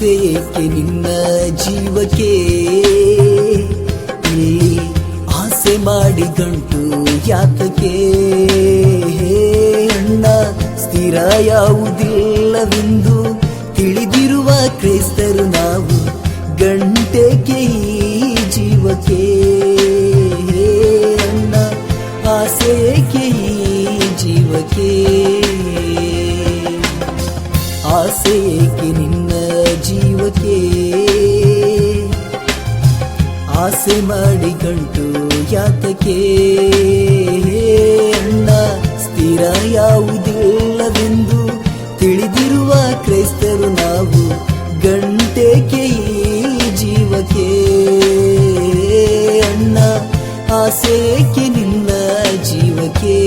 ಆಸೆ ಏಕೆ ನಿನ್ನ ಜೀವಕ್ಕೆ ಇಲ್ಲಿ ಆಸೆ ಮಾಡಿ ಗಂಟು ಯಾತಕ್ಕೆ ಅಣ್ಣ ಸ್ಥಿರ ಯಾವುದಿಲ್ಲವೆಂದು ತಿಳಿದಿರುವ ಕ್ರೈಸ್ತರು ನಾವು ಗಂಟೆಗೆ ಈ ಜೀವಕ್ಕೆ ಅಣ್ಣ ಆಸೆ ಏಕೆ ಈ ಜೀವಕ್ಕೆ ಆಸೆ ಏಕೆ ನಿನ್ನ ಜೀವಕ್ಕೆ ಆಸೆ ಮಾಡಿ ಗಂಟು ಯಾತಕ್ಕೆ ಅಣ್ಣ ಸ್ಥಿರ ಯಾವುದಿಲ್ಲವೆಂದು ತಿಳಿದಿರುವ ಕ್ರೈಸ್ತರು ನಾವು ಗಂಟೆಗೆ ಈ ಜೀವಕ್ಕೆ ಅಣ್ಣ ಆಸೆ ಏಕೆ ನಿನ್ನ ಜೀವಕ್ಕೆ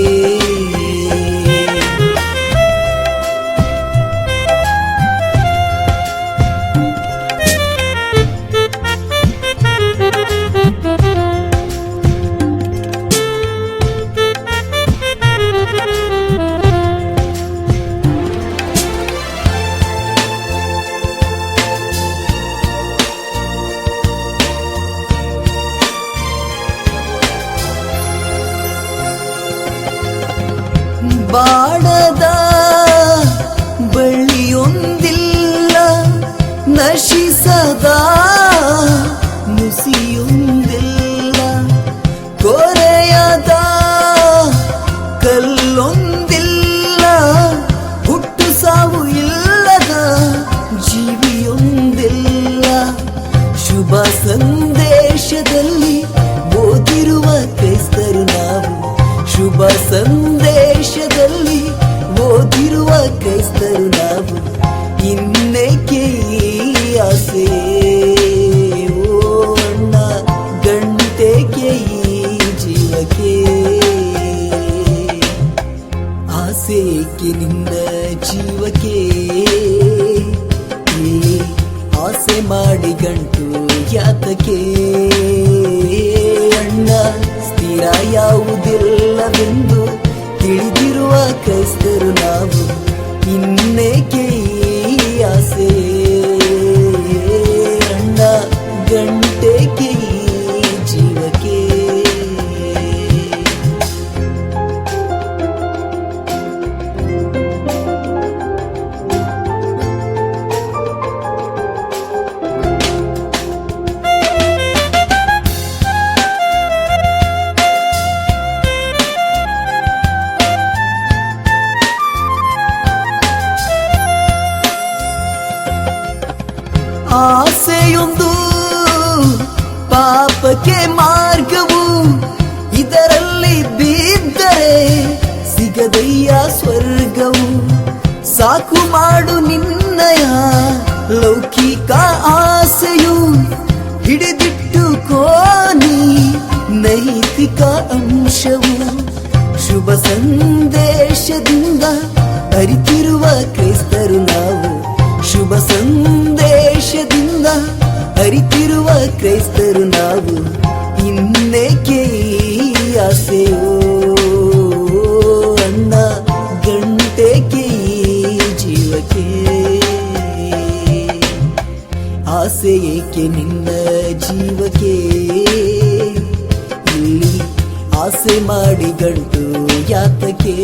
ಬಾಡದ ಬಳ್ಳಿಯೊಂದಿಲ್ಲ ನಶಿಸದ ನುಸಿಯೊಂದಿಲ್ಲ ಕೊರೆಯದ ಕಲ್ಲೊಂದಿಲ್ಲ ಹುಟ್ಟು ಸಾವು ಇಲ್ಲದ ಜೀವಿಯೊಂದಿಲ್ಲ ಶುಭ ಸಂದೇಶದಲ್ಲಿ ಓದಿರುವ ಕ್ರೈಸ್ತರು ನಾವು ಶುಭ ಸಂದೇಶದಲ್ಲಿ ಓದಿರುವ ಕ್ರೈಸ್ತರು ನಾವು ಇನ್ನೇಕೆ ಈ ಆಸೆ ಓ ಅಣ್ಣ ಗಂಟೆಗೆ ಈ ಜೀವಕ್ಕೆ ಆಸೆ ಏಕೆ ನಿನ್ನ ಜೀವಕ್ಕೆ ಈ ಆಸೆ ಮಾಡಿ ಗಂಟು ಯಾತಕ್ಕೆ ಅಣ್ಣ ಸ್ಥಿರ ಯಾವುದಿಲ್ಲವೆಂದು ತಿಳಿದಿರುವ ಕ್ರೈಸ್ತರು ನಾವು ಇನ್ನೇಕೆ ಈ ಆಸೆ ಅಣ್ಣ ಗಂಟೆಗೆ ಈ ಜೀವಕ್ಕೆ ಆಸೆಯೊಂದು ಪಾಪಕ್ಕೆ ಮಾರ್ಗವು ಇದರಲ್ಲಿ ಬಿದ್ದರೆ ಸಿಗದಯ್ಯ ಸ್ವರ್ಗವು ಸಾಕು ಮಾಡು ನಿನ್ನಯ ಲೌಕಿಕ ಆಸೆಯು ಹಿಡಿದಿಟ್ಟು ಕೋನಿ ನೈತಿಕ ಅಂಶವು ಶುಭ ಸಂದೇಶದಿಂದ ಅರಿತಿರುವ ಕ್ರೈಸ್ತರು ನಾವು ಶುಭ ಸಂದೇಶದಿಂದ ಅರಿತಿರುವ ಕ್ರೈಸ್ತರು ನಾವು ಇನ್ನೇಕೆ ಈ ಆಸೆ ಅಣ್ಣ ಗಂಟೆಗೆ ಈ ಜೀವಕ್ಕೆ ಆಸೆ ಏಕೆ ನಿನ್ನ ಜೀವಕ್ಕೆ ಇಲ್ಲಿ ಆಸೆ ಮಾಡಿ ಗಂಟು ಯಾತಕ್ಕೆ